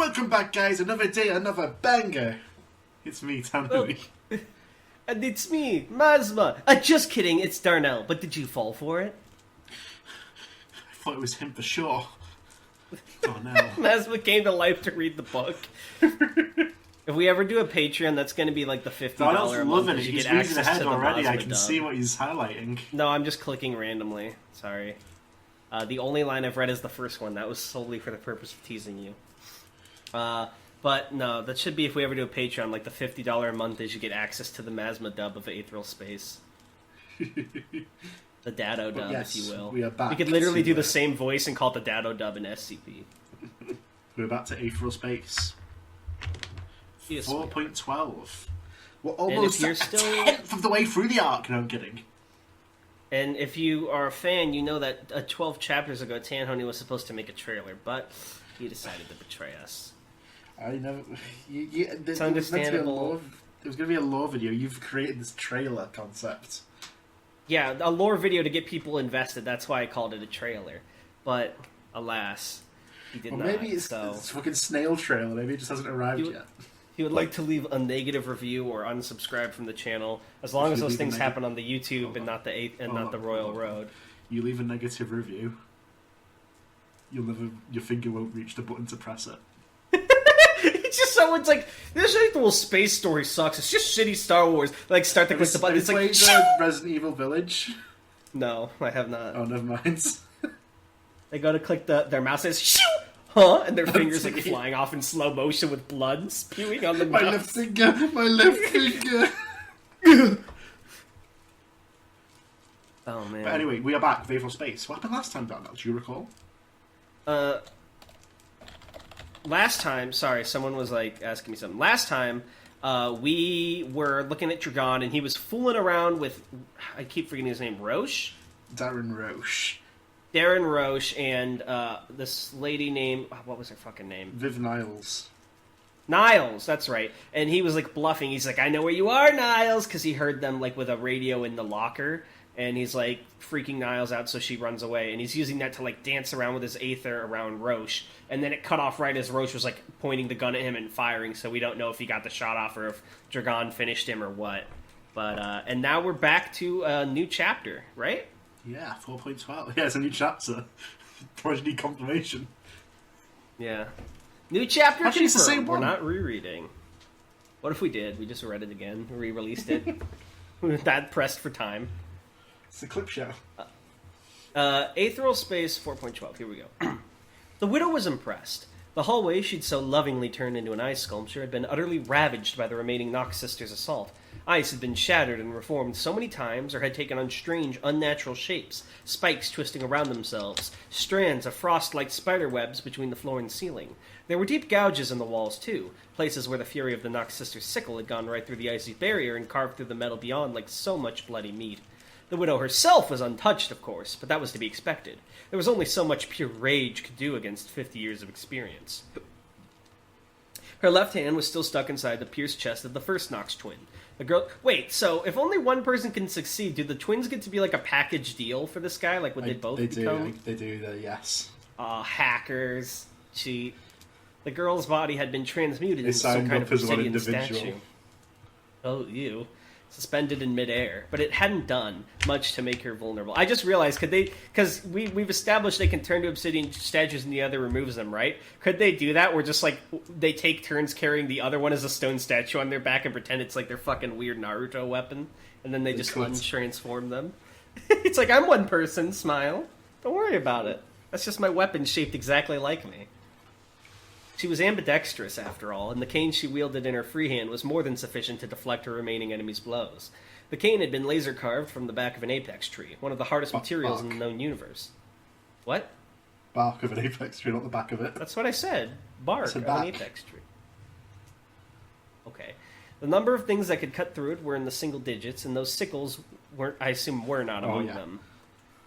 Welcome back, guys. Another day, another banger. It's me, Tanhony. And it's me, Mazma. Just kidding, it's Darnell. But did you fall for it? I thought it was him for sure. Oh no. Mazma came to life to read the book. If we ever do a Patreon, that's going to be like the $50 Darnell's a month. loving it. You He's get reading access ahead to the already. I Mazma can dub. see what he's highlighting. No, I'm just clicking randomly. Sorry. The only line I've read is the first one. That was solely for the purpose of teasing you. But no, that should be if we ever do a Patreon, like the $50 a month is you get access to the Mazma dub of Aetheral Space. The Dado dub, yes, if you will. we are back. We could literally do the same voice and call it the Dado dub in SCP. We're back to Aetheral Space. Yes, 4.12. We're almost a tenth of the way through the arc. No, I'm kidding. And if you are a fan, you know that 12 chapters ago, Tanhony was supposed to make a trailer, but he decided to betray us. I never. It's understandable. There was going to be a lore video. You've created this trailer concept. Yeah, a lore video to get people invested. That's why I called it a trailer. But, alas, he did not. Maybe it's fucking snail trailer. Maybe it just hasn't arrived yet. If you would like to leave a negative review or unsubscribe from the channel, as long as those things happen on the YouTube and not the Royal Road. You leave a negative review, your finger won't reach the button to press it. It's just someone's like, this Aetheral Space story sucks. It's just shitty Star Wars. Like, start to click the button. It's like, Resident Evil Village. No, I have not. Oh, never mind. They go to click their mouse says, shoo! Huh? And their fingers like flying off in slow motion with blood spewing on the mouse. My left finger. Oh man. But anyway, we are back with Aetheral Space. What happened last time, Darnell? Do you recall? Last time, sorry, someone was like asking me something. Last time, we were looking at Dragon, and he was fooling around with, I keep forgetting his name, Roche? Darren Roche, and this lady named, what was her fucking name? Viv Niles. Niles, that's right. And he was like bluffing. He's like, I know where you are, Niles, because he heard them like with a radio in the locker. And he's like freaking Niles out, so she runs away. And he's using that to like dance around with his Aether around Roche. And then it cut off right as Roche was like pointing the gun at him and firing. So we don't know if he got the shot off or if Dragon finished him or what. But and now we're back to a new chapter, right? Yeah, 4.12. Yeah, it's a new chapter. Progeny confirmation. Yeah, new chapter. Actually, it's the same We're one. not rereading. What if we did? We just read it again, re-released it. We were that pressed for time. It's a clip show. Aetheral Space 4.12. Here we go. The widow was impressed. The hallway she'd so lovingly turned into an ice sculpture had been utterly ravaged by the remaining Nox sisters' assault. Ice had been shattered and reformed so many times, or had taken on strange, unnatural shapes, spikes twisting around themselves, strands of frost-like spider webs between the floor and ceiling. There were deep gouges in the walls, too, places where the fury of the Nox sisters' sickle had gone right through the icy barrier and carved through the metal beyond like so much bloody meat. The widow herself was untouched, of course, but that was to be expected. There was only so much pure rage could do against 50 years of experience. Her left hand was still stuck inside the pierced chest of the first Nox twin. The girl... Wait, so if only one person can succeed, do the twins get to be like a package deal for this guy? Like, would they both become... They do, yes. Hackers. Cheat. The girl's body had been transmuted into some kind of as one obsidian individual. statue. Oh, ew. Suspended in midair, but it hadn't done much to make her vulnerable. I just realized, could they, because we've established they can turn to obsidian statues and the other removes them, right? Could they do that where just like they take turns carrying the other one as a stone statue on their back and pretend it's like their fucking weird Naruto weapon, and then they just untransform them? It's like, I'm one person, smile. Don't worry about it. That's just my weapon shaped exactly like me. She was ambidextrous, after all, and the cane she wielded in her free hand was more than sufficient to deflect her remaining enemy's blows. The cane had been laser-carved from the back of an apex tree, one of the hardest materials in the known universe. What? Bark of an apex tree, not the back of it. That's what I said. Bark of back. an apex tree. Okay. The number of things that could cut through it were in the single digits, and those sickles were not among them.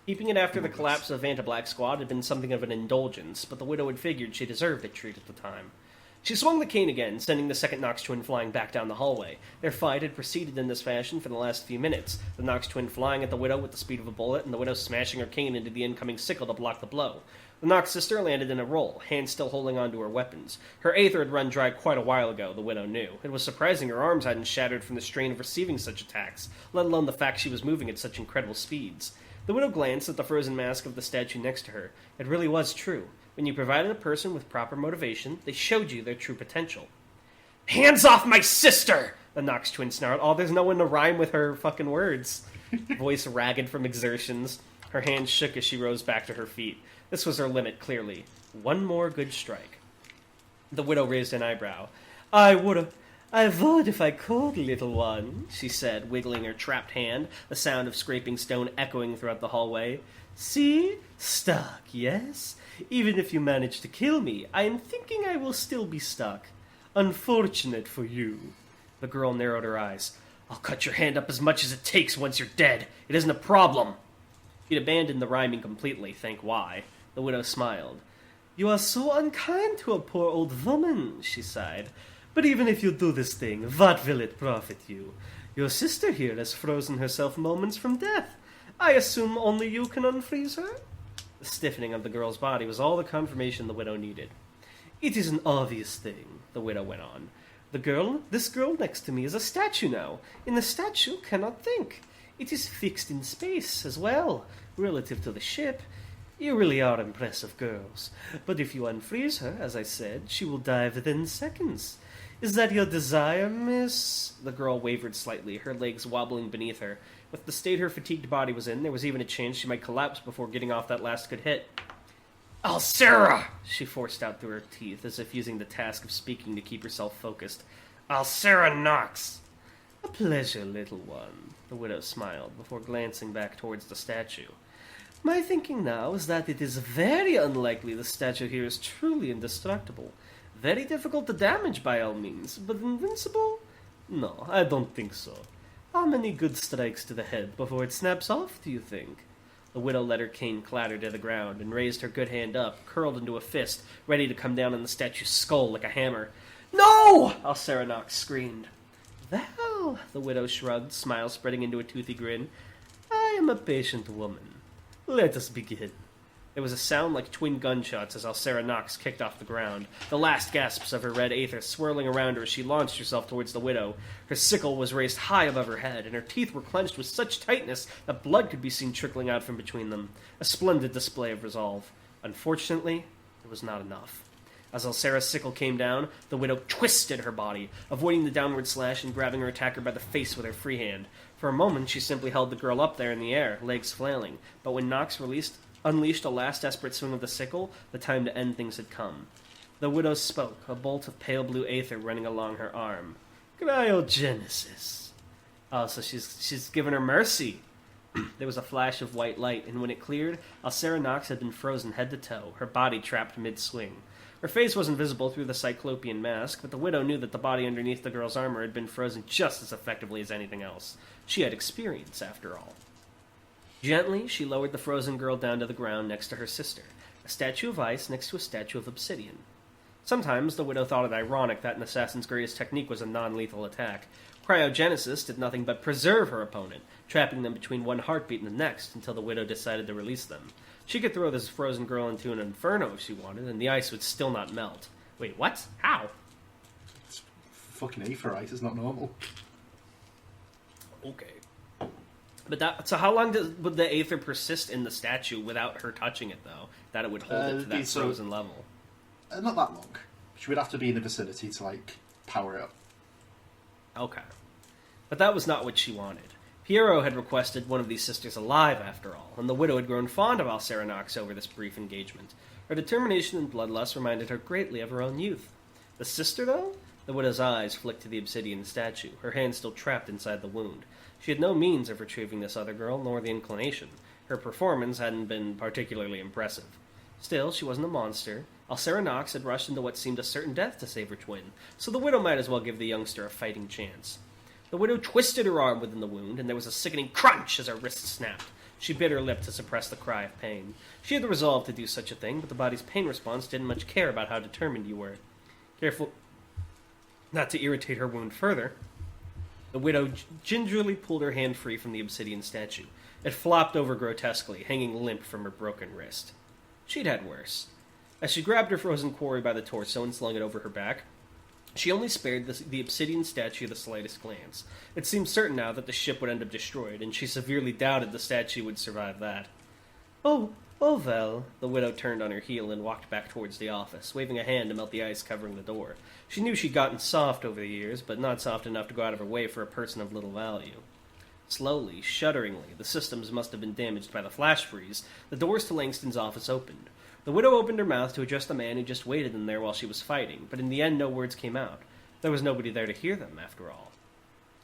Keeping it after the collapse of Vantablack Squad had been something of an indulgence, but the widow had figured she deserved a treat at the time. She swung the cane again, sending the second Nox twin flying back down the hallway. Their fight had proceeded in this fashion for the last few minutes, the Nox twin flying at the widow with the speed of a bullet, and the widow smashing her cane into the incoming sickle to block the blow. The Nox sister landed in a roll, hands still holding onto her weapons. Her aether had run dry quite a while ago, the widow knew. It was surprising her arms hadn't shattered from the strain of receiving such attacks, let alone the fact she was moving at such incredible speeds. The widow glanced at the frozen mask of the statue next to her. It really was true. When you provided a person with proper motivation, they showed you their true potential. "Hands off my sister!" the Nox twin snarled. Oh, there's no one to rhyme with her fucking words. Voice ragged from exertions. Her hands shook as she rose back to her feet. This was her limit, clearly. One more good strike. The widow raised an eyebrow. I would if I could, little one, she said, wiggling her trapped hand, the sound of scraping stone echoing throughout the hallway. See? Stuck, yes? Even if you manage to kill me, I am thinking I will still be stuck. Unfortunate for you. The girl narrowed her eyes. I'll cut your hand up as much as it takes once you're dead. It isn't a problem. She'd abandoned the rhyming completely, thank why. The widow smiled. You are so unkind to a poor old woman, she sighed. But even if you do this thing, what will it profit you? Your sister here has frozen herself moments from death. I assume only you can unfreeze her? The stiffening of the girl's body was all the confirmation the widow needed. It is an obvious thing, the widow went on. This girl next to me is a statue now, and the statue cannot think. It is fixed in space as well, relative to the ship. You really are impressive girls. But if you unfreeze her, as I said, she will die within seconds. Is that your desire, miss? The girl wavered slightly, her legs wobbling beneath her. With the state her fatigued body was in, there was even a chance she might collapse before getting off that last good hit. Alcera! She forced out through her teeth, as if using the task of speaking to keep herself focused. Alcera Nox! A pleasure, little one, the widow smiled, before glancing back towards the statue. My thinking now is that it is very unlikely the statue here is truly indestructible. Very difficult to damage by all means, but invincible? No, I don't think so. How many good strikes to the head before it snaps off, do you think? The widow let her cane clatter to the ground and raised her good hand up, curled into a fist, ready to come down on the statue's skull like a hammer. No! Alcera Nox screamed. Well, the widow shrugged, smile spreading into a toothy grin. I am a patient woman. Let us begin. There was a sound like twin gunshots as Alcera Nox kicked off the ground, the last gasps of her red aether swirling around her as she launched herself towards the widow. Her sickle was raised high above her head, and her teeth were clenched with such tightness that blood could be seen trickling out from between them. A splendid display of resolve. Unfortunately, it was not enough. As Alcera's sickle came down, the widow twisted her body, avoiding the downward slash and grabbing her attacker by the face with her free hand. For a moment, she simply held the girl up there in the air, legs flailing, but when Nox unleashed a last desperate swing of the sickle, the time to end things had come. The widow spoke, a bolt of pale blue aether running along her arm. Cryogenesis. Oh, so she's given her mercy. There was a flash of white light, and when it cleared, Alcera Nox had been frozen head to toe, her body trapped mid-swing. Her face wasn't visible through the cyclopean mask, but the widow knew that the body underneath the girl's armor had been frozen just as effectively as anything else. She had experience, after all. Gently, she lowered the frozen girl down to the ground next to her sister, a statue of ice next to a statue of obsidian. Sometimes the widow thought it ironic that an assassin's greatest technique was a non-lethal attack. Cryogenesis did nothing but preserve her opponent, trapping them between one heartbeat and the next until the widow decided to release them. She could throw this frozen girl into an inferno if she wanted, and the ice would still not melt. Wait, what? How? It's fucking aether ice, it's not normal. Okay. But so how long would the aether persist in the statue without her touching it, though? That it would hold it to that frozen level? Not that long. She would have to be in the vicinity to, power it up. Okay. But that was not what she wanted. Piero had requested one of these sisters alive, after all, and the widow had grown fond of Alcera Nox over this brief engagement. Her determination and bloodlust reminded her greatly of her own youth. The sister, though? The widow's eyes flicked to the obsidian statue, her hand still trapped inside the wound. She had no means of retrieving this other girl, nor the inclination. Her performance hadn't been particularly impressive. Still, she wasn't a monster. Alcera Nox had rushed into what seemed a certain death to save her twin, so the widow might as well give the youngster a fighting chance. The widow twisted her arm within the wound, and there was a sickening crunch as her wrist snapped. She bit her lip to suppress the cry of pain. She had the resolve to do such a thing, but the body's pain response didn't much care about how determined you were. Careful not to irritate her wound further, the widow gingerly pulled her hand free from the obsidian statue. It flopped over grotesquely, hanging limp from her broken wrist. she'd had worse. As she grabbed her frozen quarry by the torso and slung it over her back, she only spared the obsidian statue the slightest glance. It seemed certain now that the ship would end up destroyed, and she severely doubted the statue would survive that. Oh, well. The widow turned on her heel and walked back towards the office, waving a hand to melt the ice covering the door. She knew she'd gotten soft over the years, but not soft enough to go out of her way for a person of little value. Slowly, shudderingly, the systems must have been damaged by the flash freeze, the doors to Langston's office opened. The widow opened her mouth to address the man who just waited in there while she was fighting, but in the end no words came out. There was nobody there to hear them, after all.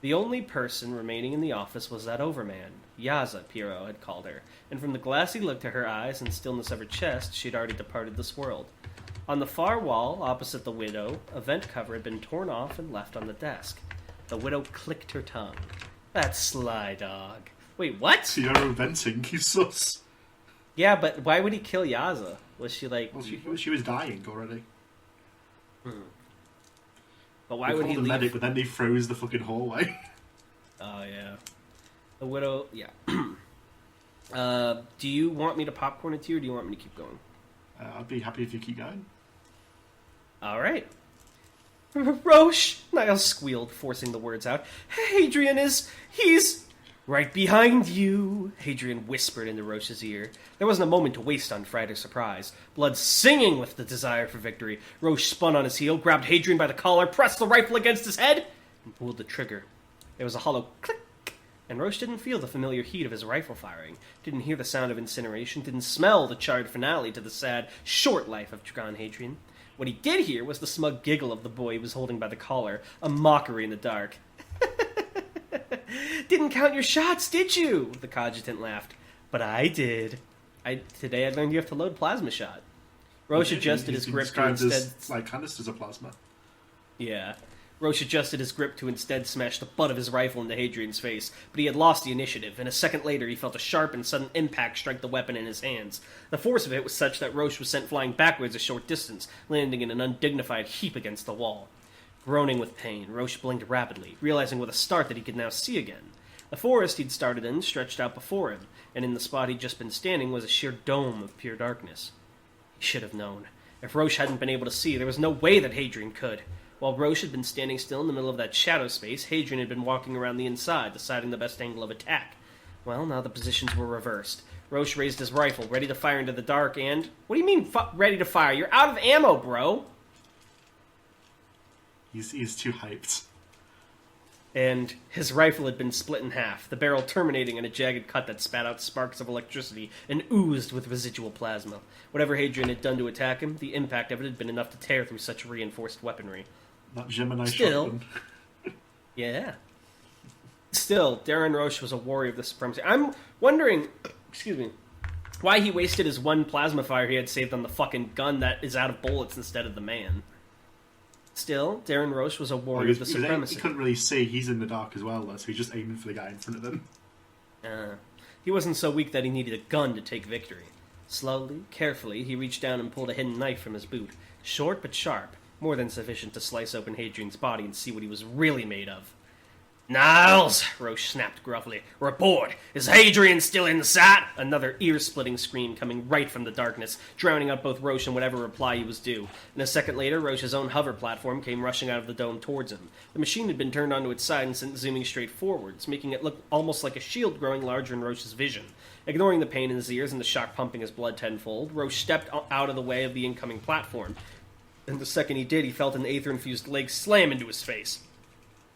The only person remaining in the office was that overman. Yaza, Piero had called her, and from the glassy look to her eyes and stillness of her chest, she had already departed this world. On the far wall, opposite the widow, a vent cover had been torn off and left on the desk. The widow clicked her tongue. That sly dog. Wait, what? Piero venting, he's sus. Yeah, but why would he kill Yaza? Was she like... Well, she was dying already. But why would he leave... medic, but then they froze the fucking hallway. Oh, yeah. The widow... Yeah. Do you want me to popcorn it to you, or do you want me to keep going? I'd be happy if you keep going. All right. Roche! Niles squealed, forcing the words out. Hadrian is... He's... Right behind you, Hadrian whispered into Roche's ear. There wasn't a moment to waste on fright or surprise. Blood singing with the desire for victory, Roche spun on his heel, grabbed Hadrian by the collar, pressed the rifle against his head, and pulled the trigger. There was a hollow click, and Roche didn't feel the familiar heat of his rifle firing, didn't hear the sound of incineration, didn't smell the charred finale to the sad, short life of Dragon Hadrian. What he did hear was the smug giggle of the boy he was holding by the collar, a mockery in the dark. Didn't count your shots, did you? The coadjutant laughed. But I did. Today I learned you have to load plasma shot. Roche adjusted his grip to instead... like canisters of plasma. Yeah. Roche adjusted his grip to instead smash the butt of his rifle into Hadrian's face, but he had lost the initiative, and a second later he felt a sharp and sudden impact strike the weapon in his hands. The force of it was such that Roche was sent flying backwards a short distance, landing in an undignified heap against the wall. Groaning with pain, Roche blinked rapidly, realizing with a start that he could now see again. The forest he'd started in stretched out before him, and in the spot he'd just been standing was a sheer dome of pure darkness. He should have known. If Roche hadn't been able to see, there was no way that Hadrian could. While Roche had been standing still in the middle of that shadow space, Hadrian had been walking around the inside, deciding the best angle of attack. Well, now the positions were reversed. Roche raised his rifle, ready to fire into the dark, and... What do you mean, ready to fire? You're out of ammo, bro! He's too hyped. And his rifle had been split in half, the barrel terminating in a jagged cut that spat out sparks of electricity and oozed with residual plasma. Whatever Hadrian had done to attack him, the impact of it had been enough to tear through such reinforced weaponry. That Gemini Still, shotgun. Yeah. Still, Darren Roche was a warrior of the supremacy. I'm wondering, why he wasted his one plasma fire he had saved on the fucking gun that is out of bullets instead of the man. Still, Darren Roche was a warrior of the supremacy. He couldn't really see. He's in the dark as well, though, so he's just aiming for the guy in front of him. He wasn't so weak that he needed a gun to take victory. Slowly, carefully, he reached down and pulled a hidden knife from his boot. Short but sharp, more than sufficient to slice open Hadrian's body and see what he was really made of. Niles! Roche snapped gruffly. Report! Is Hadrian still in sight? Another ear-splitting scream coming right from the darkness, drowning out both Roche and whatever reply he was due. And a second later, Roche's own hover platform came rushing out of the dome towards him. The machine had been turned onto its side and sent zooming straight forwards, making it look almost like a shield growing larger in Roche's vision. Ignoring the pain in his ears and the shock pumping his blood tenfold, Roche stepped out of the way of the incoming platform. And the second he did, he felt an aether-infused leg slam into his face.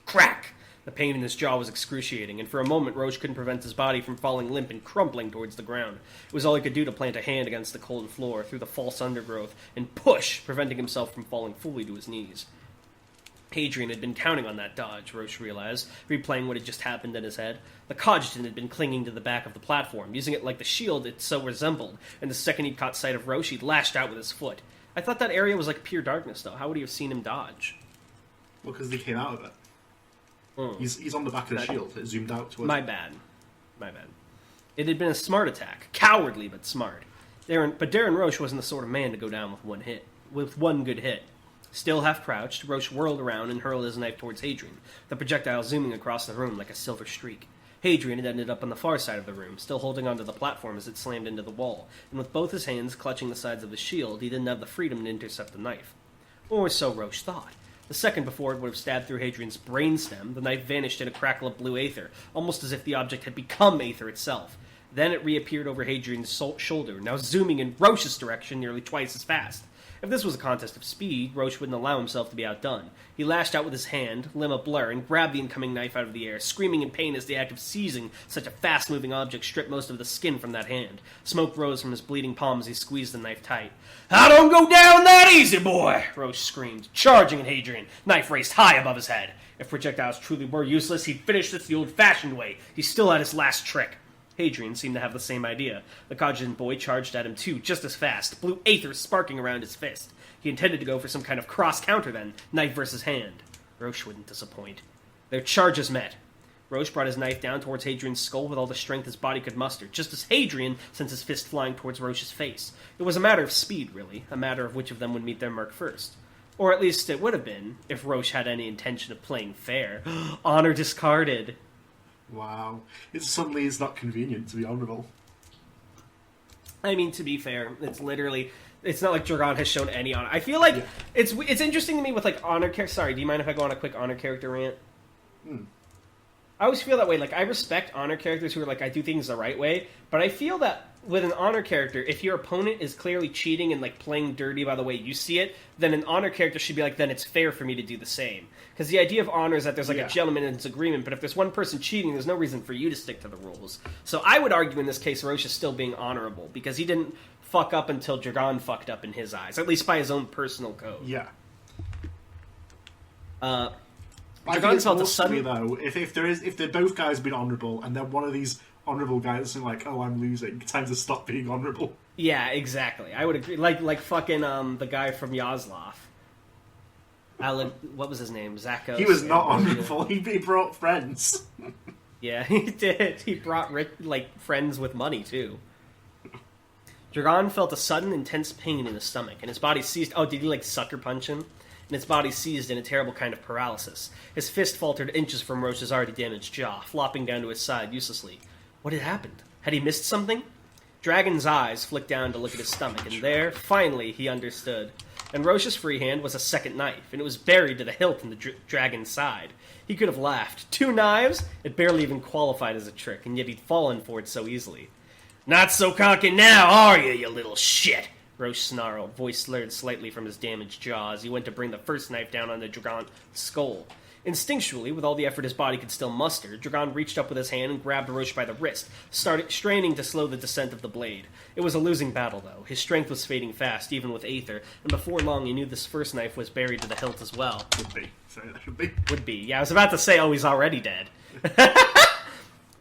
Crack! The pain in his jaw was excruciating, and for a moment Roche couldn't prevent his body from falling limp and crumpling towards the ground. It was all he could do to plant a hand against the cold floor, through the false undergrowth, and push, preventing himself from falling fully to his knees. Hadrian had been counting on that dodge, Roche realized, replaying what had just happened in his head. The coadjutant had been clinging to the back of the platform, using it like the shield it so resembled, and the second he caught sight of Roche, he lashed out with his foot. I thought that area was like pure darkness, though. How would he have seen him dodge? Well, because they came out of it. He's on the back of the shield. It zoomed out towards My bad. It had been a smart attack. Cowardly, but smart. Darren Roche wasn't the sort of man to go down with one good hit. Still half crouched, Roche whirled around and hurled his knife towards Hadrian, the projectile zooming across the room like a silver streak. Hadrian had ended up on the far side of the room, still holding onto the platform as it slammed into the wall, and with both his hands clutching the sides of his shield, he didn't have the freedom to intercept the knife. Or so Roche thought. The second before it would have stabbed through Hadrian's brainstem, the knife vanished in a crackle of blue aether, almost as if the object had become aether itself. Then it reappeared over Hadrian's shoulder, now zooming in Roche's direction nearly twice as fast. If this was a contest of speed, Roche wouldn't allow himself to be outdone. He lashed out with his hand, limb a blur, and grabbed the incoming knife out of the air, screaming in pain as the act of seizing such a fast-moving object stripped most of the skin from that hand. Smoke rose from his bleeding palm as he squeezed the knife tight. "I don't go down that easy, boy!" Roche screamed, charging at Hadrian, knife raised high above his head. If projectiles truly were useless, he'd finish this the old-fashioned way. He still had his last trick. Hadrian seemed to have the same idea. The cognizant boy charged at him too, just as fast, blue aether sparking around his fist. He intended to go for some kind of cross-counter then, knife versus hand. Roche wouldn't disappoint. Their charges met. Roche brought his knife down towards Hadrian's skull with all the strength his body could muster, just as Hadrian sent his fist flying towards Roche's face. It was a matter of speed, really, a matter of which of them would meet their mark first. Or at least it would have been, if Roche had any intention of playing fair. Honor discarded. Wow. Suddenly it's not convenient to be honourable. I mean, to be fair, it's not like Dragon has shown any honor. I feel like it's interesting to me with, like, honor character. Sorry, do you mind if I go on a quick honor character rant? I always feel that way. Like, I respect honor characters who are like, I do things the right way, but I feel that with an honor character, if your opponent is clearly cheating and, like, playing dirty by the way you see it, then an honor character should be like, then it's fair for me to do the same. Because the idea of honor is that there's, like, a gentleman's agreement, but if there's one person cheating, there's no reason for you to stick to the rules. So I would argue in this case, Roche is still being honorable, because he didn't fuck up until Dragon fucked up in his eyes, at least by his own personal code. Yeah. Dragon felt a sudden... though, if they're both guys being honourable, and then one of these honourable guys is like, oh, I'm losing, time to stop being honourable. Yeah, exactly. I would agree. Like fucking the guy from Yaslav. Alan, what was his name? Zakos. He was not honourable. He brought friends. Yeah, he did. He brought friends with money too. Dragon felt a sudden, intense pain in his stomach, and his body seized. Oh, did he sucker punch him? And his body seized in a terrible kind of paralysis. His fist faltered inches from Roche's already damaged jaw, flopping down to his side uselessly. What had happened? Had he missed something? Dragon's eyes flicked down to look at his stomach, and there, finally, he understood. And Roche's free hand was a second knife, and it was buried to the hilt in the dragon's side. He could have laughed. 2 knives? It barely even qualified as a trick, and yet he'd fallen for it so easily. "Not so cocky now, are you little shit?" Roche snarled, voice slurred slightly from his damaged jaw as he went to bring the first knife down on the Dragon's skull. Instinctually, with all the effort his body could still muster, Dragon reached up with his hand and grabbed Roche by the wrist, straining to slow the descent of the blade. It was a losing battle, though. His strength was fading fast, even with Aether, and before long he knew this first knife was buried to the hilt as well. Would be. Sorry, that should be. Would be. Yeah, I was about to say, oh, he's already dead.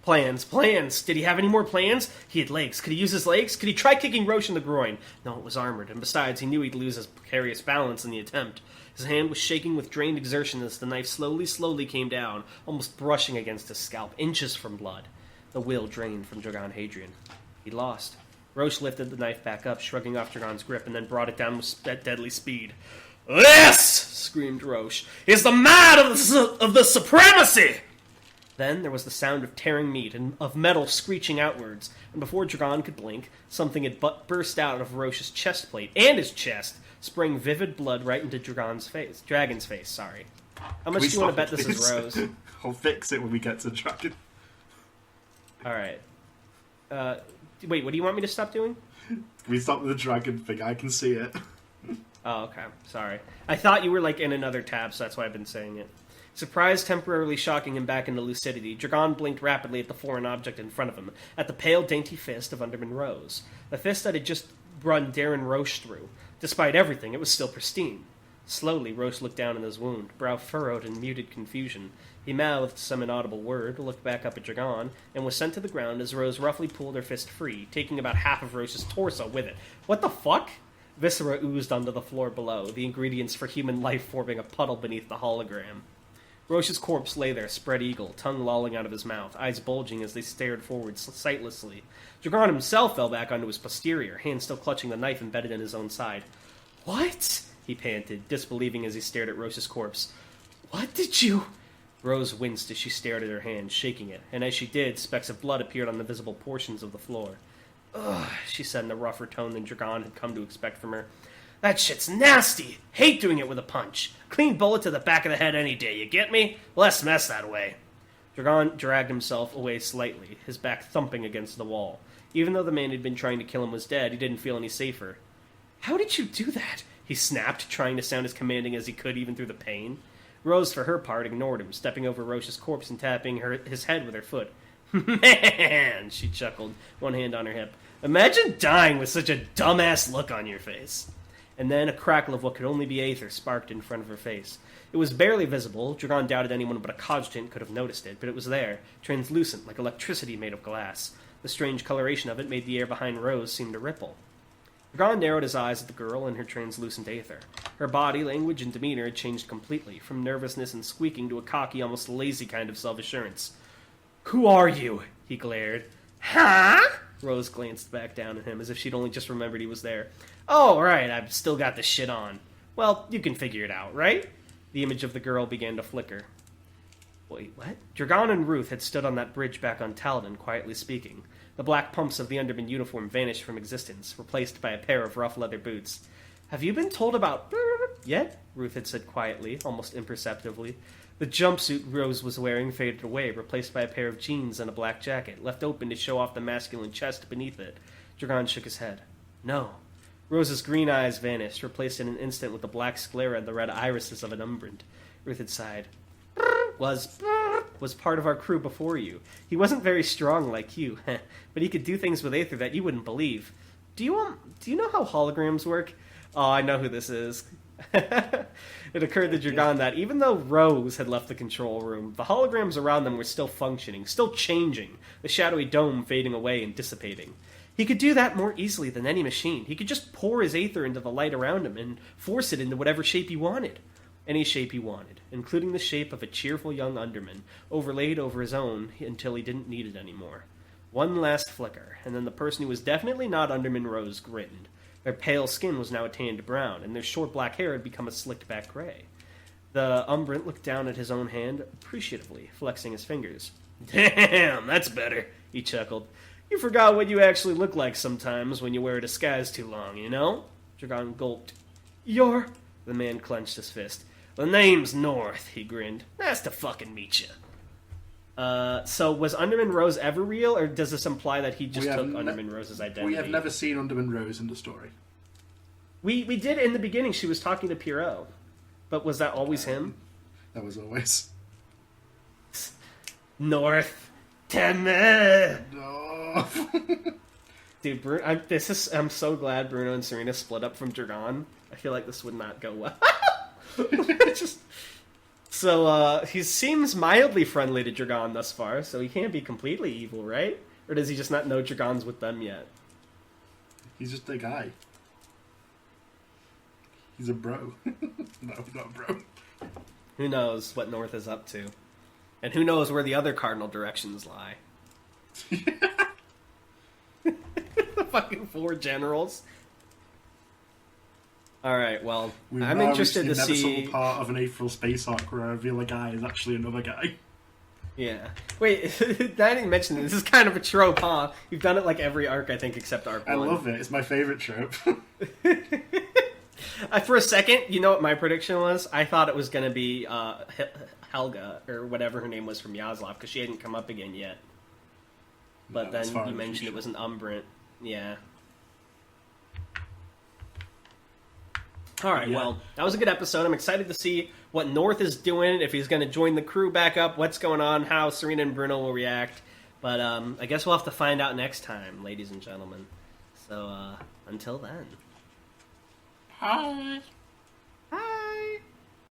Plans. Did he have any more plans? He had legs. Could he use his legs? Could he try kicking Roche in the groin? No, it was armored, and besides, he knew he'd lose his precarious balance in the attempt. His hand was shaking with drained exertion as the knife slowly came down, almost brushing against his scalp, inches from blood. The will drained from Dragon Hadrian. He lost. Roche lifted the knife back up, shrugging off Dragon's grip, and then brought it down with deadly speed. "This," screamed Roche, "is the might of the supremacy!" Then there was the sound of tearing meat and of metal screeching outwards, and before Dragon could blink, something had burst out of Roche's chest plate and his chest, spraying vivid blood right into Dragon's face. Sorry. How much do you want to bet this is Rose? I'll fix it when we get to Dragon. Alright. Wait, what do you want me to stop doing? Can we stop with the Dragon thing? I can see it. Oh, okay. Sorry. I thought you were in another tab, so that's why I've been saying it. Surprise temporarily shocking him back into lucidity, Dragon blinked rapidly at the foreign object in front of him, at the pale, dainty fist of Underman Rose. The fist that had just run Darren Roche through. Despite everything, it was still pristine. Slowly, Roche looked down at his wound, brow furrowed in muted confusion. He mouthed some inaudible word, looked back up at Dragon, and was sent to the ground as Rose roughly pulled her fist free, taking about half of Roche's torso with it. What the fuck? Viscera oozed onto the floor below, the ingredients for human life forming a puddle beneath the hologram. Roche's corpse lay there, spread-eagle, tongue lolling out of his mouth, eyes bulging as they stared forward sightlessly. Dragon himself fell back onto his posterior, hand still clutching the knife embedded in his own side. "What?" he panted, disbelieving as he stared at Roche's corpse. "What did you... Rose winced as she stared at her hand, shaking it, and as she did, specks of blood appeared on the visible portions of the floor. Ugh, she said in a rougher tone than Dragon had come to expect from her. That shit's nasty! Hate doing it with a punch! Clean bullet to the back of the head any day, you get me? Less mess that way. Dragon dragged himself away slightly, his back thumping against the wall. Even though the man who'd been trying to kill him was dead, he didn't feel any safer. How did you do that? He snapped, trying to sound as commanding as he could even through the pain. Rose, for her part, ignored him, stepping over Roche's corpse and tapping his head with her foot. Man, she chuckled, one hand on her hip. Imagine dying with such a dumbass look on your face. And then a crackle of what could only be aether sparked in front of her face. It was barely visible. Dragon doubted anyone but a cogitant could have noticed it, but it was there, translucent, like electricity made of glass. The strange coloration of it made the air behind Rose seem to ripple. Dragon narrowed his eyes at the girl and her translucent aether. Her body, language, and demeanor had changed completely, from nervousness and squeaking to a cocky, almost lazy kind of self-assurance. Who are you? He glared. Huh? Rose glanced back down at him, as if she'd only just remembered he was there. Oh, right, I've still got this shit on. Well, you can figure it out, right? The image of the girl began to flicker. Wait, what? Dragon and Ruth had stood on that bridge back on Taladin, quietly speaking. The black pumps of the Underman uniform vanished from existence, replaced by a pair of rough leather boots. Have you been told about yet? Ruth had said quietly, almost imperceptibly. The jumpsuit Rose was wearing faded away, replaced by a pair of jeans and a black jacket, left open to show off the masculine chest beneath it. Dragon shook his head. No. Rose's green eyes vanished, replaced in an instant with the black sclera and the red irises of an umbrant. Ruth had sighed. Was part of our crew before you. He wasn't very strong like you, but he could do things with aether that you wouldn't believe. Do you know how holograms work? Oh, I know who this is. It occurred to Dragon that even though Rose had left the control room, the holograms around them were still functioning, still changing, the shadowy dome fading away and dissipating. He could do that more easily than any machine. He could just pour his aether into the light around him and force it into whatever shape he wanted. Any shape he wanted, including the shape of a cheerful young underman, overlaid over his own until he didn't need it anymore. One last flicker, and then the person who was definitely not Underman Rose grinned. Their pale skin was now a tanned brown, and their short black hair had become a slicked-back gray. The umbrant looked down at his own hand appreciatively, flexing his fingers. Damn, that's better, he chuckled. You forgot what you actually look like sometimes when you wear a disguise too long, you know? Dragon gulped. You're... The man clenched his fist. The name's North, he grinned. Nice to fucking meet you. So was Underman Rose ever real, or does this imply that he just took Underman Rose's identity? We have never seen Underman Rose in the story. We did in the beginning. She was talking to Pierrot. But was that always him? That was always. North. Temer! No. Dude, I'm so glad Bruno and Serena split up from Dragon. I feel like this would not go well. So, he seems mildly friendly to Dragon thus far, so he can't be completely evil, right? Or does he just not know Dragon's with them yet? He's just a guy. He's a bro. No, not a bro. Who knows what North is up to? And who knows where the other cardinal directions lie? The fucking 4 generals. Alright, well, I'm interested to see... We've never part of an Aetheral space arc where I reveal a guy is actually another guy. Yeah. Wait, I didn't mention it. This is kind of a trope, huh? You've done it like every arc, I think, except arc 1. I love it. It's my favourite trope. For a second, you know what my prediction was? I thought it was going to be Helga, or whatever her name was from Yaslov, because she hadn't come up again yet. But then you mentioned it was an Umbrant. Yeah. Alright, well, that was a good episode. I'm excited to see what North is doing, if he's going to join the crew back up, what's going on, how Serena and Bruno will react. But I guess we'll have to find out next time, ladies and gentlemen. So, until then. Bye.